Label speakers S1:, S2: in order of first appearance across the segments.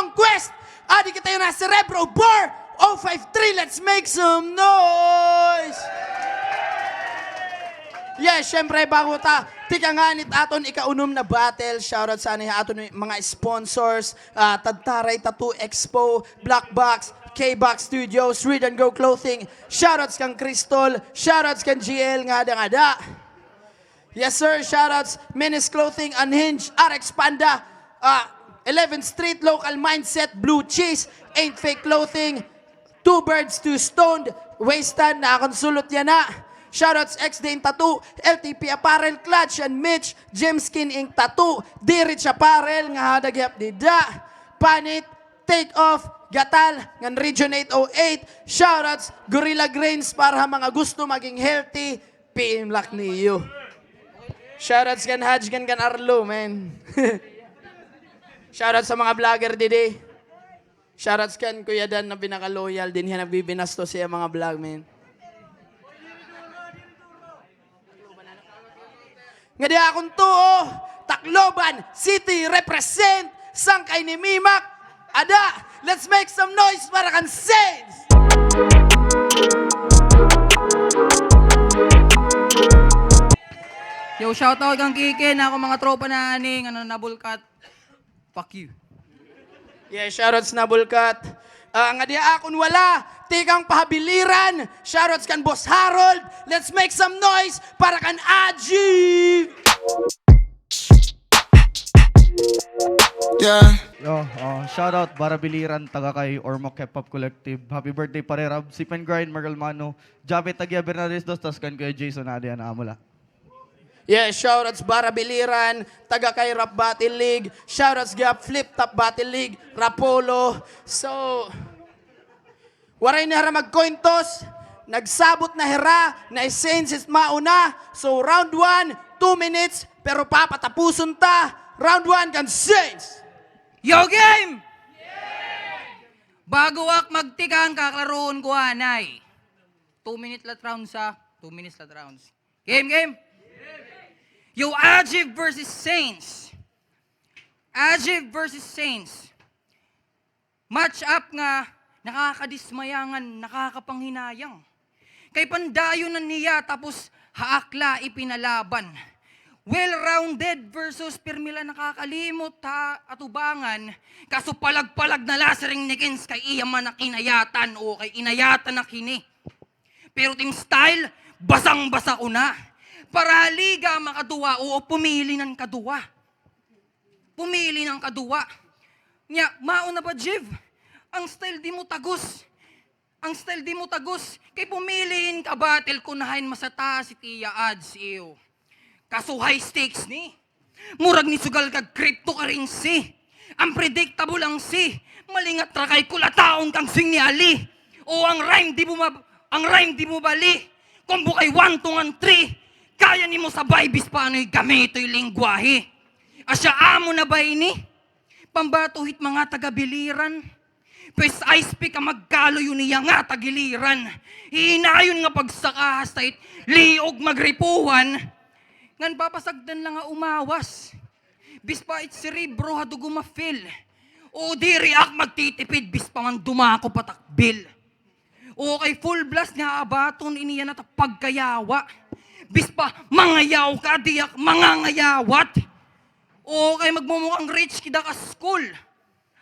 S1: Conquest. Adi kita yun na Cerebro Bar 053. Let's make some noise. Yes, syempre bago ta, tika nga nit aton ikaunom na battle. Shoutout sa aton mga sponsors, Tadtaray Tattoo Expo, Black Box, K-Box Studios, Read and Go Clothing. Shoutouts kang Crystal, shoutouts kang GL ngada-ngada. Yes sir, shoutouts Menace Clothing, Unhinged, RX Panda, 11th Street Local Mindset, Blue Cheese, Ain't Fake Clothing, Two Birds, Two Stoned, Wasteland, nakakonsulot yan na. Shoutouts X-Dane Tattoo, LTP Apparel, Clutch and Mitch, Gem Skin Ink Tattoo, D-Rich Apparel, nga hadagyap dida, Panit, Take Off, Gatal, ngan Region 808, shoutouts Gorilla Grains para mga gusto maging healthy, PM Lock niyo. Shoutouts kan Haj, kan Arlo, man. Shoutouts sa mga vlogger didi. Shoutouts kan Kuya Dan na pinaka-loyal din yan, nagbibinasto siya mga vlog, man. Nga di akong tuo, Tacloban City represent, sangkay ni Mimak. Ada, let's make some noise para kan Saints!
S2: Yo, shoutout kang Kike na ako mga tropa na aning, nabulkat. Fuck you.
S1: Yeah, shoutouts na Bulkat. Nga di akong wala, tikang pahabiliran. Shoutouts kan Boss Harold. Let's make some noise para kan Aji!
S3: Yeah.
S4: Yo, shoutout Barabiliran, taga kay Ormoc Hip Hop Collective. Happy birthday pare Rab, Sip and Grind, Margalmano, Jabe Tagia Bernardes dos, tas kan kay Jason Adian Amula.
S1: Yeah, shoutouts Barabiliran, taga kay Rap Battle League. Shoutouts Gap Flip Top Battle League, Rapolo. So, waray na hara magkointos. Nagsabot na hera, na Saints is mauna. So, round 1, 2 minutes, pero papatapusun ta. Round 1 kan Saints!
S2: Yo, game! Bago ak magtikang kaklaroon ko anay. 2 minute lat rounds ha. 2 minutes lat rounds. Game! Yo, Ajib versus Saints. Ajib versus Saints. Match up nga, nakakadismayangan, nakakapanghinayang. Kay pandayo na niya, tapos haakla ipinalaban. Well-rounded versus Permila nakakalimot ha, atubangan. Kaso palag-palag na lasering ni Kins kay iya man na kinayatan o kay inayatan na kini. Pero team style, basang-basa ko na. Para liga makaduwa o pumili ng kaduwa. Pumili ng kaduwa. Nya, mauna ba, Jiv? Ang style di mo tagos. Ang style di mo tagos. Kay pumiliin ka battle kunahin masata si Tia Ads iyo. Kaso high stakes ni. Murag ni sugal kag cryptocurrency. Unpredictable ang si. Malingat ra kay kulataon kang swing ni Ali. O ang rhyme di mo bali. Kung bukay 1, 2, and 3. Kaya ni mo sabay bis paano'y gamito'y lingwahe. Asya amo na ba ini? Pambatuhit mga taga-biliran. Pwes ice pick ka magkaloy niya nga tagiliran. Hinayon nga pagsakahas tahit liog magripuhan. Ngan papasagdan lang nga umawas. Bis pa it cerebro ha dugo ma-fill. O di react magtitipid bis pa man dumako patakbil. O kay full blast nga abaton iniya na pagkayawa. Bis pa mangayaw ka diyak mangangayawat. O kay magmumukhang rich kida ka school.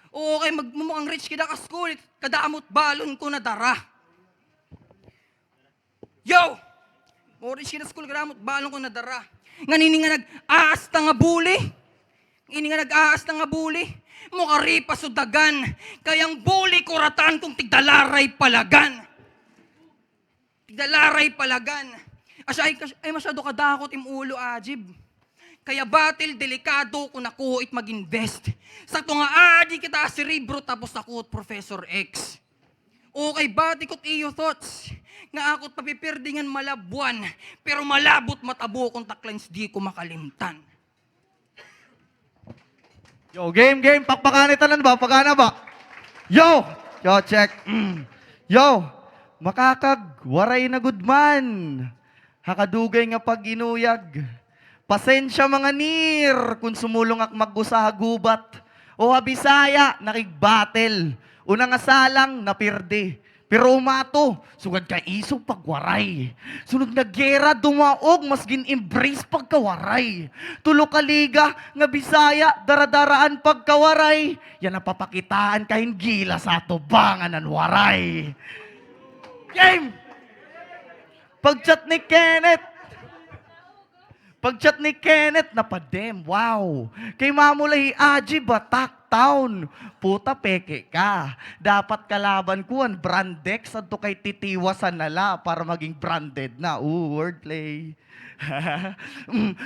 S2: O kay magmumukhang rich kida ka school. Kadaamot balon ko na dara. Yo! O rich kida school kadaamot balon ko na dara. Nganini nga nag-aas nga buli. Ini nga nag-aas nga buli. Mukaripa sudagan. Kayang buli kuratan kung tigdalaray palagan. Tigdalaray palagan. Asya ay masyado kadakot im ulo, Ajib. Kaya batil, delikado kung nakuha it mag-invest. Sakto nga, adi kita cerebro tapos ako Professor X. O kay batikot iyo thoughts. Nga akot papipirdingan malabuan, pero malabot matabo kung taklines di ko makalimtan.
S4: Yo, game, pakpakanitanan ba? Pakana ba? Yo, check. Yo, makakag, waray na good man. Hakadugay nga pag-inuyag. Pasensya mga nir, kung sumulong ak mag-usaha gubat. O Bisaya, nakig-battle. Una nga salang, napirde. Pero umato, sugad ka isog pagwaray. Sunod na gera, dumaog, mas gin-embrace pagkawaray. Tulo ka liga, nga Bisaya, daradaraan pagkawaray. Yan napapakitaan kahin gila sa tubangan ng waray. Game! Pagchat ni Kenneth, napadem, wow. Kay mamulay Aji, Batak Town. Puta, peke ka. Dapat kalaban ko ang brandex at to kay titiwasan nala para maging branded na. Wordplay.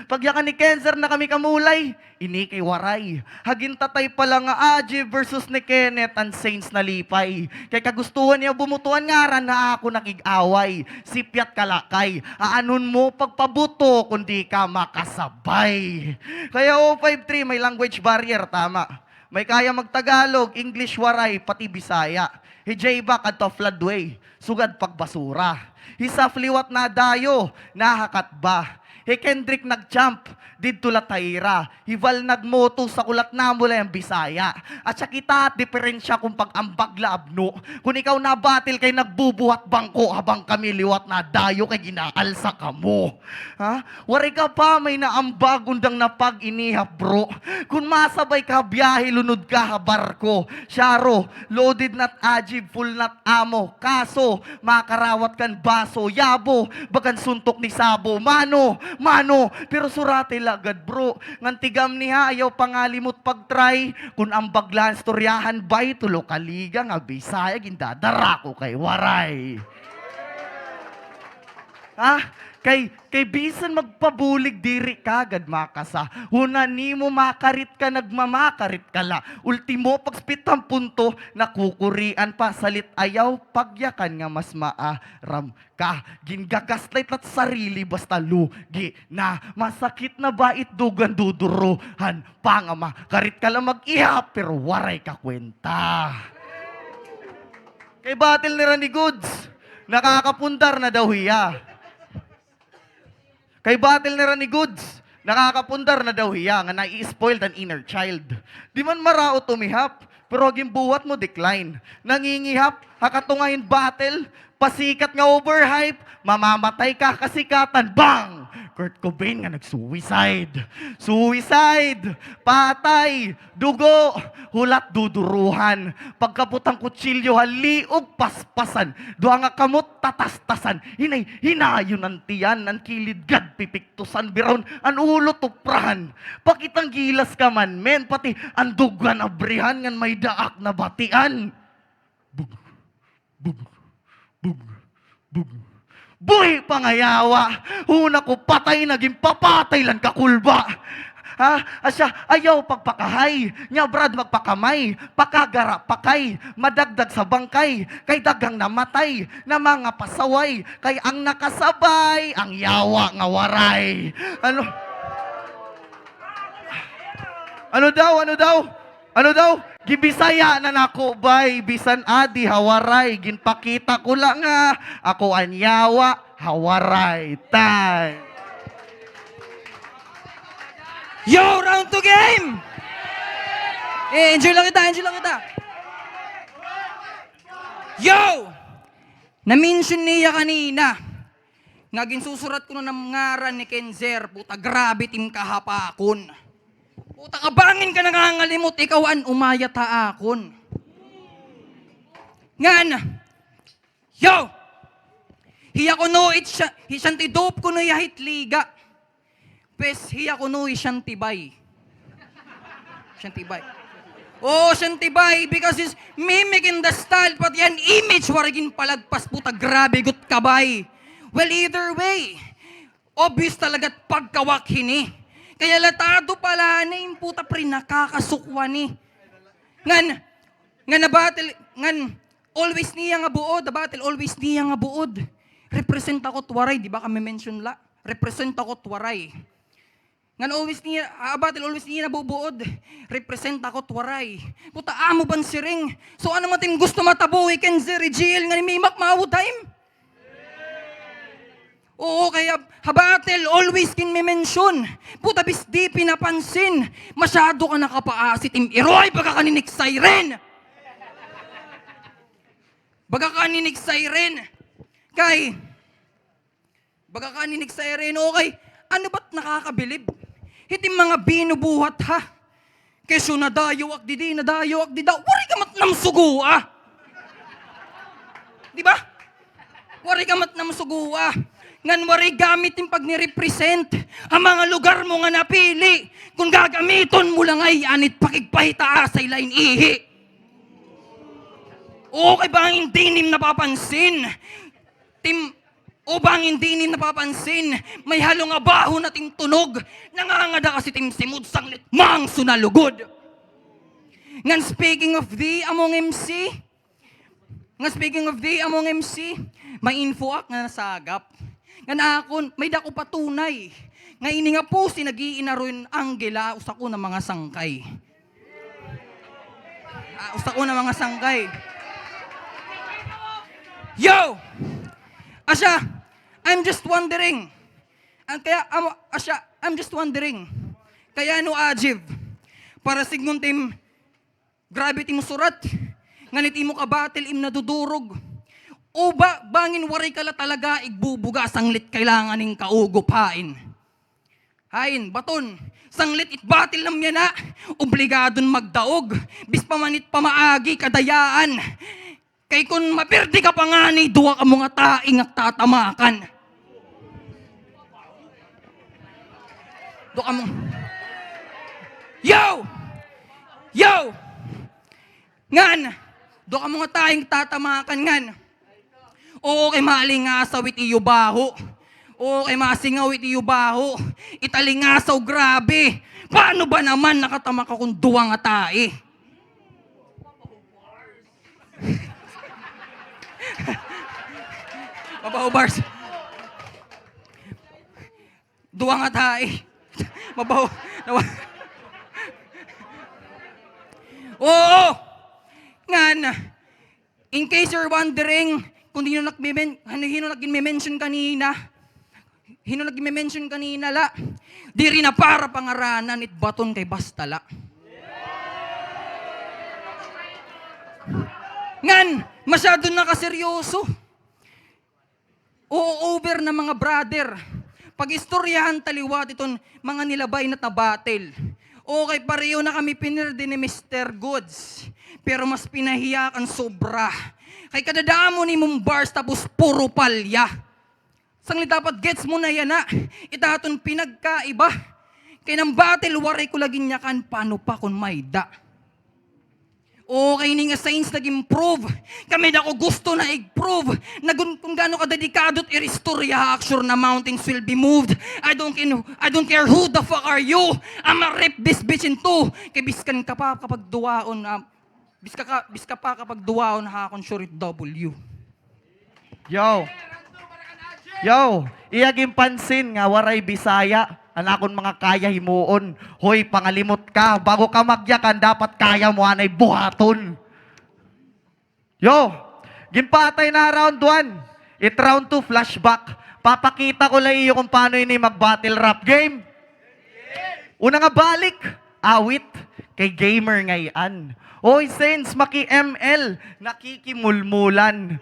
S4: Pagyakan ni Kenzer na kami kamulay, ini kay waray. Hagin tatay pala nga Aji versus ni Kenneth ang Saints na lipay. Kay kagustuhan niya bumutuan nga ran na ako nakig-away. Sipyat kalakay, aanon mo pagpabuto kundi ka makasabay. Kaya 053 may language barrier, tama. May kaya magtagalog, English waray, pati Bisaya. Hijay-back at to floodway, sugad pagbasura. Hisafliwat na dayo, nahakat ba? Kendrick nag-jump, didto latayra. Hival nagmoto sa kulat na mula yung Bisaya. At siya kita at diferensya kung pag-ambag laabno. Kung ikaw na batil kay nagbubuhat bangko habang kami liwat na dayo kay ginaalsa ka mo. Ha? Wari ka pa may naambag undang na pag-inihap bro. Kung masabay ka biyahe lunod ka ha barko. Syaro, loaded nat ajib, full nat amo. Kaso, makarawat kan baso. Yabo, bagan suntok ni Sabo. Mano, pero surate lagad bro. Ngantigam niya ayaw pangalimot pag-try. Kung ang baglan storyahan bay, tulo kaliga nga Bisaya, gindadara ko kay waray. Kay bisan magpabulig diri kagad makasa. Huna nimo makarit ka, nagmamakarit ka la. Ultimo pagspitang punto, nakukurian pa salit ayaw, pagyakan nga mas maaram ka. Gingagaslight at sarili basta lugi na. Masakit na bait dugan duduruhan. Pangama, karit ka lang mag-ihap pero waray ka kwenta. Kay battle ni Randy Goods, nakakapundar na daw hiya. Kay battle ni Randy Goods, nakakapundar na daw hiya nga nai-spoiled ang inner child. Di man maraot umihap, pero gimbuhat mo decline. Nangingihap, hakatungahin battle, pasikat nga overhype, mamamatay ka kasikatan, bang! Kurt Cobain nga nag-suicide. Suicide, patay, dugo, hulat duduruhan. Pagkaputang kutsilyo, haliog paspasan. Duha nga kamot tatastasan. Hinayon ang tiyan, ang kilid gad pipiktusan. Biron, ang ulo tuprahan. Pakitang gilas ka man, men, pati ang dugan abrihan ngan may daak na batian. Bug, bug, bug, bug. Buhay pangayawa, una ko patay, naging papatay lang kakulba. Asya, ayaw pagpakahay, nya brad magpakamay, pakagara pakay, madagdag sa bangkay, kay dagang namatay, na mga pasaway, kay ang nakasabay, ang yawa nga waray. Ano daw? Gibisaya na nako bay, bisan adi hawaray, ginpakita ko lang nga, ako anyawa, hawaray, tay.
S2: Yo, round 2 game! Enjoy lang kita. Yo! Na-mention niya kanina, nga ginsusurat ko na ng ngaran ni Kenzer, puta grabe tim kahapakon. Puta kabangin ka nangangalimot, ikaw an umayat haakon. Ngan, yo! Hiya ko no syanti dope ko no yahit liga. Pes, hiya ko no syantibay. Syantibay. Oh, syantibay because it's mimicking the style, pati yan image waragin palagpas, puta grabe gut kabay. Well, either way, obvious talaga't pagkawak hini. Kaya latado pala na yung puta pre, nakakasukwa ni. Ngan na battle, always niya nga buod, the battle always niya nga buod. Represent ako tuwaray, di ba kami mention la? Represent ako tuwaray. Ngan always niya, battle always niya nabubuod. Represent ako tuwaray. Puta amo ban siring. So ano matin gusto matabuhi, Kenzer, Jill, nga ni Mimak maawod time? Oo, kaya habatel, always kin may mention. Puta bis di pinapansin. Masyado ka nakapaasit Iroy, baga kaninig siren. Baga kaninig siren. Baga kaninig siren, okay. Ano ba't nakakabilib? Hitim mga binubuhat ha. Keso nadayo ak di nadayo ak di da. Wari ka mat namsugo ah. Di ba? Wari ka mat namsugo ah. Ngan wari gamitin pag ni-represent ang mga lugar mo nga napili. Kung gagamiton mo lang ay anit pakigpahita sa ilain ihi. Okay ba ang hindi nim napapansin? O ba ang hindi nim napapansin? May halong abaho na tunog. Nangangada kasi simud sanglit mang sunalugod. Ngan speaking of thee among MC, may info ak nga nasagap. Nga nakon, may dako patunay. Nga ini nga po sinagiinaron Angela usako ng mga sangkay. Usako ng mga sangkay. Yo! Asya, I'm just wondering. I'm just wondering. Kaya no Ajiv, para signon tim, grabe tim surat, nganit imo kabatil im nadudurog. O ba, bangin waray kala talaga igbubuga sanglit kailangan ning kaugupain. Hain, baton, sanglit itbatil nam yan na, obligadon magdaog, bis pamanit pamaagi kadayaan. Kay kun mapirdi ka pa nga ni, duwa ka mga taing at tatamakan. Duwa ka mong... Yo! Ngan! Duwa ka mga taing tatamakan ngan. Oo kay maalingasaw iti yubaho. Oo kay masingaw iti yubaho. Italingasaw grabe. Paano ba naman nakatama ka kung duwa nga tae? Mabaho bars. Duwa nga tae. Mabaho. Oo! Ngan, in case you're wondering, kung hino nag-mention kanina la, di rin na para pangaranan it baton kay bastala. Ngan, masyado nakaseryoso. Oo, over na mga brother. Pag-istoryahan taliwat iton mga nilabay na tabatel. Okay, pareho na kami pinirdi ni Mr. Goods. Pero mas pinahiyakan sobra. Kay kadadaan mo ni mong bars tapos puro palya. Sangli dapat gets mo na yan na. Itaton pinagkaiba. Kay nang battle waray ko laging yakan paano pa kung may da. Okay ni nga science nag-improve. Kami na ko gusto na i-prove. Kung gaano ka dedikado at i-restorya, sure na mountains will be moved. I don't care who the fuck are you. I'ma rip this bitch in two. Kay biskan ka pa kapag duwaon. Biska pa kapag duwaon hakon sure it W.
S4: Yo, iyaging pansin nga waray Bisaya. Anakon mga kaya himuon. Hoy, pangalimot ka. Bago ka magyakan, dapat kaya mo anay buhaton. Yo, gimpatay na round 1. It round 2, flashback. Papakita ko lang iyo kung paano ini mag-battle rap game. Una nga balik, awit, kay gamer ngayon. Hoy, Sense, maki-ML, nakikimulmulan.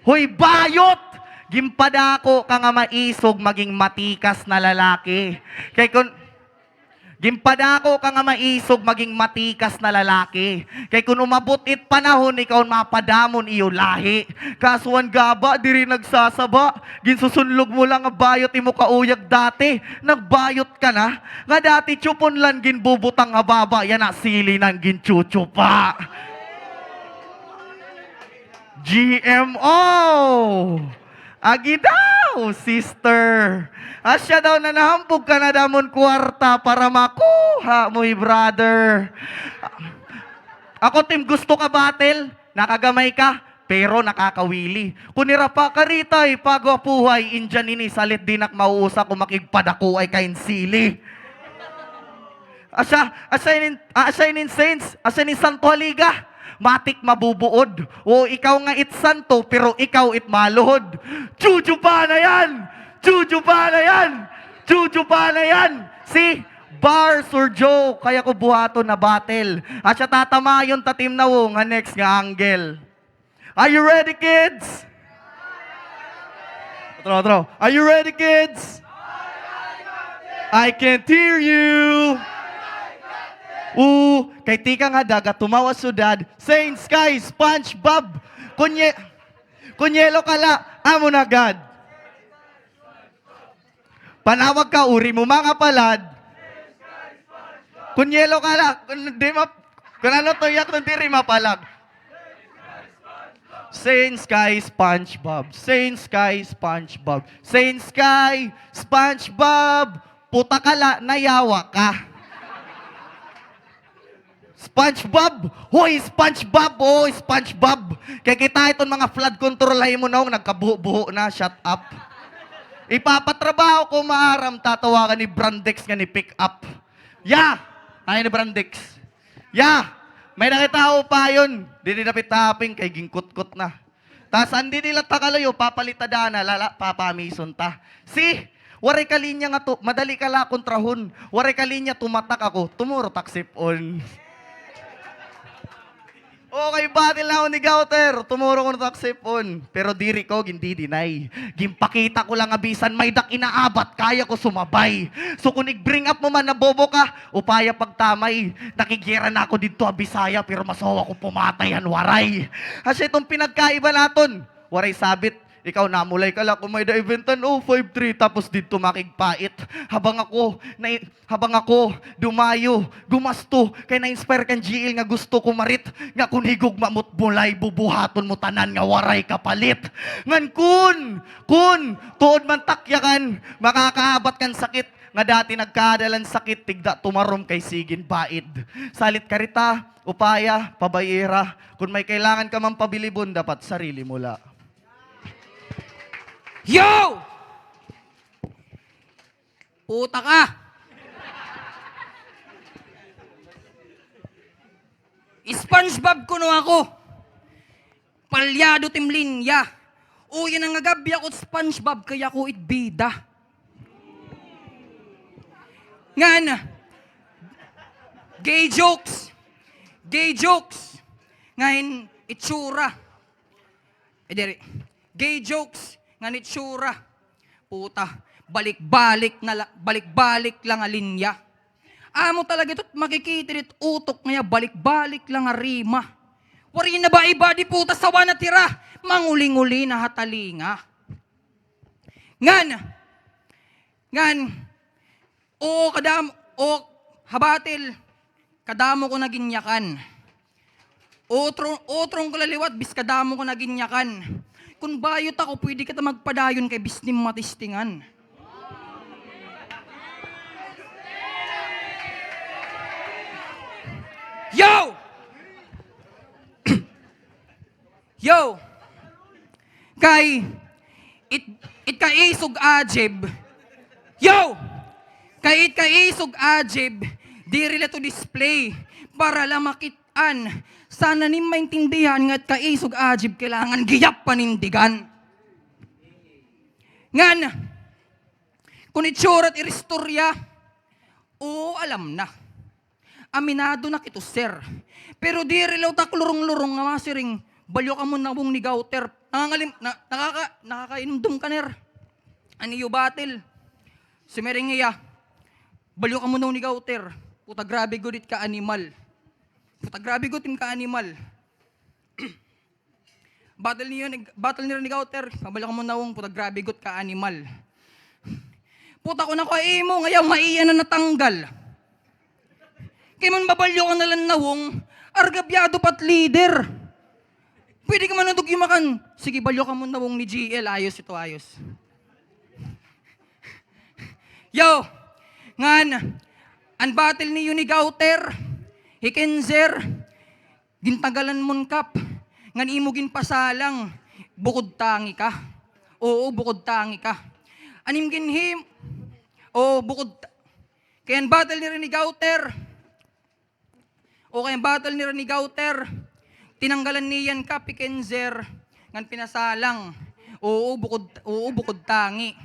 S4: Hoy, bayot! Gimpadako ka nga maisog maging matikas na lalaki. Gimpadako ka nga maisog maging matikas na lalaki. Kay kung umabot it panahon, ikaw mapadamon iyo lahi. Kasuan gaba, diri nagsasaba. Ginsusunlog mo lang nga bayot imo kauyag dati. Nagbayot ka na. Nga dati chupon lang ginbubutang nga baba. Yan na sili ng ginchuchupa. GMO! Agi daw, sister. Asya daw na nahambog ka na damon kwarta para makuha mo, brother. Ako, Tim, gusto ka battle? Nakagamay ka? Pero nakakawili. Kunira pa ka ritay, pagwapuhay, indyan ini, salit dinak mauusa kung makigpadako ay kain sili. Asya inin saints, asya ni Santo Haliga. matik mabubuod. O ikaw nga it santo, pero ikaw it maluhod. Jujuba na yan! Jujuba na yan! Jujuba na yan! Si Bars or Joe, kaya ko buhato na battle. At siya tatama yung tatim na nga next nga angle. Are you ready, kids? Otro. Are you ready, kids? I can't hear you. Kay tika nga dagat, tumawa sudad, Saint Sky, SpongeBob, kunyelo kala, amo na God. Panawag ka, uri mo mga palad. Kunyelo kala, kung ano to yak ng diri mapalag. Saint Sky, SpongeBob, Saint Sky, SpongeBob, Saint Sky, SpongeBob, puta kala, nayawa ka. SpongeBob! Hoy, SpongeBob! Oh, SpongeBob! Kaya kita itong mga flood control mo na nagkabuho-buho na, shut up. Ipapatrabaho ko maaram, tatawagan ni Brandex nga ni pick up. Ay ni Brandex. May nakita ko pa yun. Di nilapit-taping kay gingkut-kut na. Tas andi nila takalayo, papalitada na, papamison ta. Waray kalinya nga to, madali ka la kontrahon. Waray kalinya tumatak ako, tumuro taksip on. Okay, battle na ako ni Gauter. Tumuro ko na taksipon. Pero diri ko, hindi dinay. Gimpakita ko lang abisan, may dak inaabat, kaya ko sumabay. So kung bring up mo man na bobo ka, upaya pagtamay. Nakigira na ako dito abisaya, pero masawa ko pumatayan, waray. Kasi itong pinagkaiba naton, waray sabit. Ikaw namulay ka lang kung may da-eventan, 5-3, tapos dito makigpait. Habang ako, dumayo, gumasto, kay na-inspire kang GL nga gusto ko marit, nga kunigog mamut bulay, bubuhaton mo tanan nga waray kapalit. Ngan tuod man takyakan, makakahabat kan sakit, nga dati nagkadalan sakit, tigda tumarom kay sigin baid. Salit karita, upaya, pabayira, kung may kailangan ka man pabilibon, dapat sarili mula.
S2: Yo! Puta ka! SpongeBob kuno ako. Palyado timlinya. Yan ang agabi ako SpongeBob kaya ko itbida. Ngan, gay jokes. Ngayon, itsura. Gay jokes. Nga nitsura. Puta, balik-balik lang a linya. Amo talaga ito't makikitirit utok ngaya balik-balik lang a rima. Wari na ba iba di puta sawa na tira, manguling-uli na hatalinga. Ngan, habatil, kadamo ko naginyakan. Otrong ko laliwat, bis kadamo ko naginyakan. Kung bayot ako, pwede kita magpadayon kay bisnim matistingan. Yo! Yo! Kay, it kaisog ajib. Yo! Kay it kaisog ajib, di rila to display, para lang makitaan. Sana nin maintindihan nga't kaisog ajib kailangan giyap panindigan. Ngan, kung itsurat iristorya, alam na. Aminado na kito, sir. Pero di rilaw tak lurong-lurong nga masiring, balyo ka mo na mong ni Gauter. Nakakainumdum ka, ner. Aniyo batil. Sumering iya, balyo ka mo na ni Gauter. Puta grabe gudit ka animal. Puta grabe gutim ka animal. Battle niyo ni Gauter. Pabalik mo nawong puta grabe gut ka animal. Puta ko na ko imo ngayaw maiya na natanggal. Kay man babalyo ka nalang nawong argabyado pat leader. Pwede ka man makan. Sige balyo ka mo nawong ni GL. Ayos ito ayos. Yo! Ngan, ang battle niyo ni Gauter. Hikenzer, gintagalan mon kap, ngan imo ginpasalang, bukod tangi ka. Bukod tangi ka. Anim ginhim, kayan battle ni Gauter. Kayan battle ni Gauter, tinanggalan niyan ka, pikenzer, ngan pinasalang, oo, bukod tangi.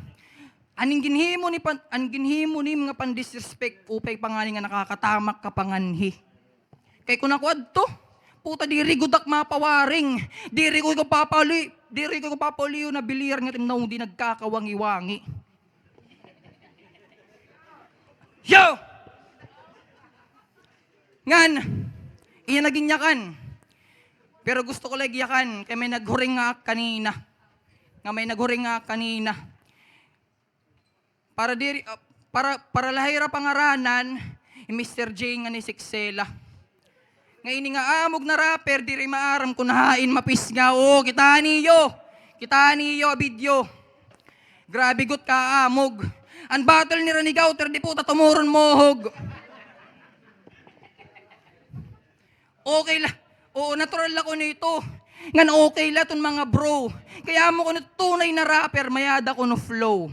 S2: Aning ginhimo ni mga pandisrespect, upay pangani nga nakakatamak ka panganhi. Kay kunakwad to, puta diri gudak mapawaring, diri ko papaliw na bilir nga timnaw di nagkakawangi-wangi. Yo! Ngan, iya naging yakan. Pero gusto ko lagi yakan, kaya may naghuring nga kanina. Para lahira pangaranan, Mr. J nga ni Sixela. Nga ini nga amog na rapper, diri maaram kunahain mapis nga. O, kita niyo, video. Grabe gut ka amog. Ang battle ni Rani Gauter, di puta tumuron mohog. Okay la. Oo, natural ako nito. Ngan okay la ton mga bro. Kaya mo ko na tunay na rapper, mayada ko no flow.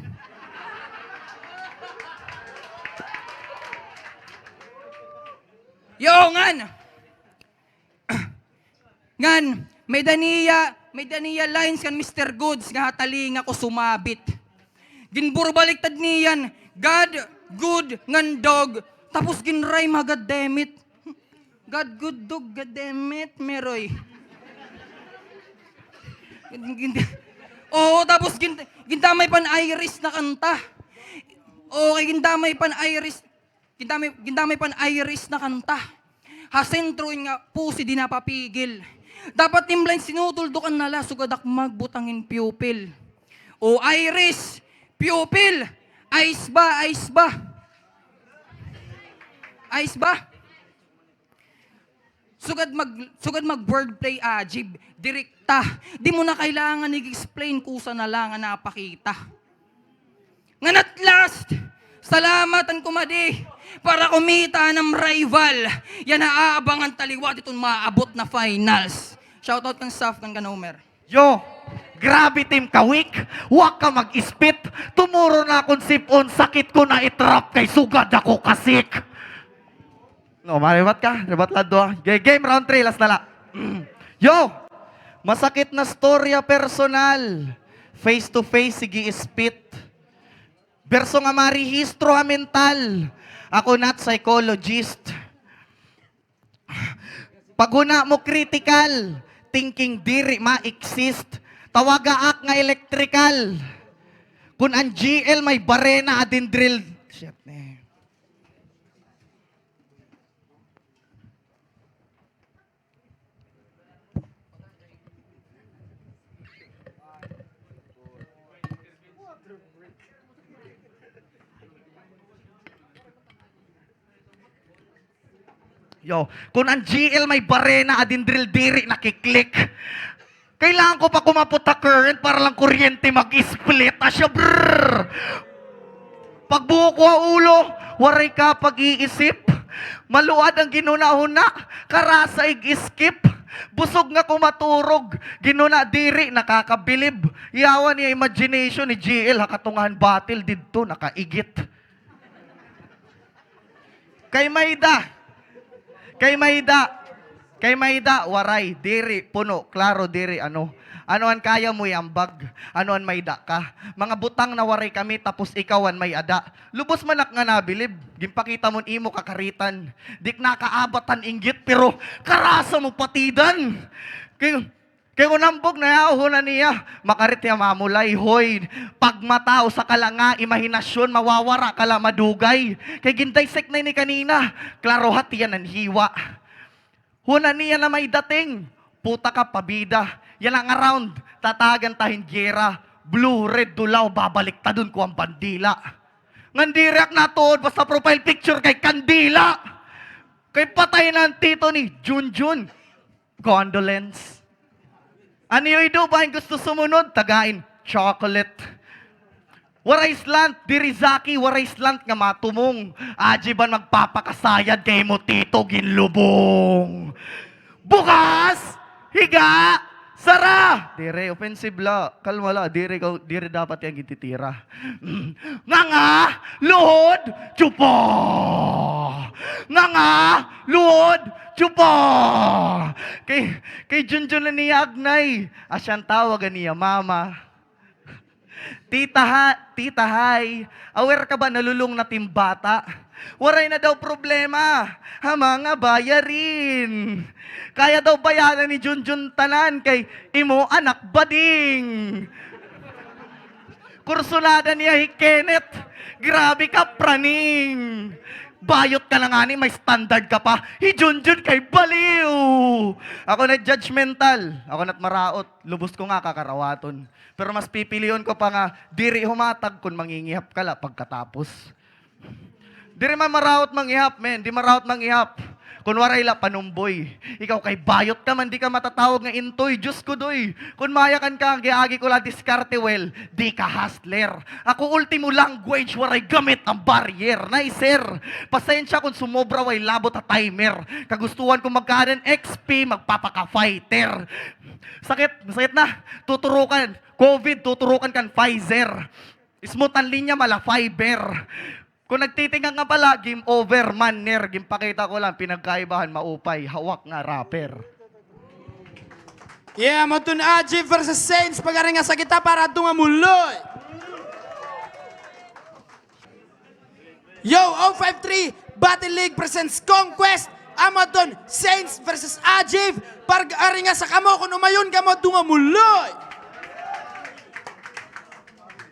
S2: Yo, ngan! Ngan, may daniya lines kan Mr. Goods nga hatalinga ko sumabit. Ginburbaliktad niyan, God, good, ngan dog, tapos ginrhyme ha, goddammit. God, good dog, goddammit, meroy. Oo, tapos gindamay pan Iris na kanta. Okay, gindamay pan Iris na kanta. Hasentro nga pusi di napapigil. Dapat timline sinutuldukan nala sugadak magbutangin pupil. O Iris, pupil, ice ba? Ice ba? Sugad mag wordplay ajib, direkta. Di mo na kailangan i-explain kusa na lang ang napakita. Ngan at last, salamatan kumadi para kumita ng rival. Yan naaabangan taliwat itong maabot na finals. Shoutout kang Saf kang Kanomer.
S4: Yo, grabe team kawik, wag ka mag-ispit. Tumuro na akong sipon, sakit ko na itrap kay sugad ako kasik. No, maribat ka, ribat lado ah. Game round 3, last na la. Yo, masakit na storya personal. Face to face, sige ispit. Berso nga marihistro ha mental. Ako not psychologist. Paguna mo critical, thinking diri ma-exist. Tawaga ak nga electrical. Kung ang GL may barena adin drill. Shit, eh. Yo, kung ang GL may barena adin drill diri nakiklik. Kailangan ko pa kumaputa current para lang kuryente mag-split. Asya brrrr. Pagbuo ko ang ulo, waray ka pag-iisip. Maluad ang ginunahuna, karasa ig-skip. Busog nga kumaturog, ginuna diri, nakakabilib. Iyawan niya imagination ni GL, hakatungahan battle didto, nakaigit. Kay Mayda, waray, diri, puno, klaro, diri, ano an kaya mo yambag, ano an Mayda ka. Mga butang na waray kami, tapos ikawan may ada. Lubos manak nga nabilib, gimpakita mo imo kakaritan. Dik nakaabatan inggit, pero karasa mo patidan. Kaya unambog na yahunan niya, makarit niya mamulay, hoy, pagmataw sa kalanga, imahinasyon, mawawara kala madugay. Kaya gindaysek na ni kanina, klarohat yan ang hiwa. Hunan niya na may dating, puta ka pabida, yan ang around, tatagan tahin gera, blue, red, dulaw, babalik ta dun ko ang bandila. Ngandirak na tuod, basta profile picture kay Kandila. Kay patay na ang tito ni Junjun. Condolence. Ano yung ido ba yung gusto sumunod? Tagain, chocolate. Waray slant, dirizaki, waray slant nga matumong. Aji ba magpapakasayad kay mo tito ginlubong? Bukas! Higa! Sara! Dire, offensive la. Kalma la, dire dapat yung gititira. Nga, luhod, chupa! Nga, luhod, chupa! Kay Junjun na niya Agnay. Asyang tawagan niya mama. Tita Hay, aware ka ba nalulung na timbata? Waray na daw problema, ha mga bayarin. Kaya daw bayaran ni Junjun tanan kay imo anak bading. Kursulada niya hi Kenneth, grabe ka praning. Bayot ka na nga ni, may standard ka pa. Hi Junjun kay baliw. Ako na judgmental, ako na't maraot, lubos ko nga kakarawaton. Pero mas pipiliyon ko pa nga, diri humatag kung mangingihap ka la pagkatapos. Diri man maraot mangihap, men. Di maraot mangihap. Kunwaray la panumboy. Ikaw kay bayot ka man, di ka matatawag nga intoy. Diyos ko doy. Kung mayakan ka, giagi ko la diskarte well, di ka hustler. Ako ultimo language, waray gamit ang barrier. Nay, sir. Pasensya kung sumobra way labot a timer. Kagustuhan ko magkanan XP, magpapaka-fighter. Sakit na. Tuturukan. COVID, tuturukan kan Pfizer. Smooth ang linya, mala fiber. Kung nagtitingan nga pala, game over, manner. Game pakita ko lang, pinagkaibahan, maupay, hawak nga rapper.
S1: Yeah, mo tun Ajib versus Saints. Pag-aring nga sa kita para tungamuloy. Yo, 053, Battle League presents Conquest. Amadon, Saints versus Ajib. Pag-aring nga sa kamo, kung umayon ka mo, tungamuloy.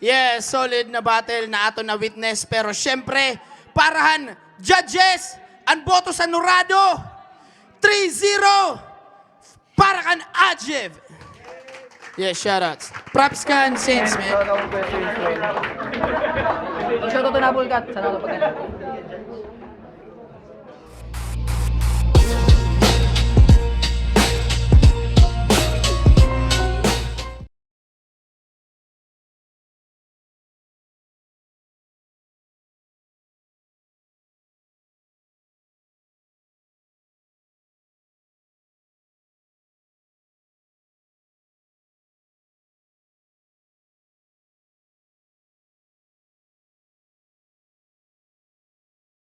S1: Yes, solid na battle na ato na witness. Pero syempre, parahan, judges, ang boto sa Nurado, 3-0, para kan Ajib. Yes, shoutouts. Props kan Saints, man.
S2: Shoutout na Bulgat. Sana pag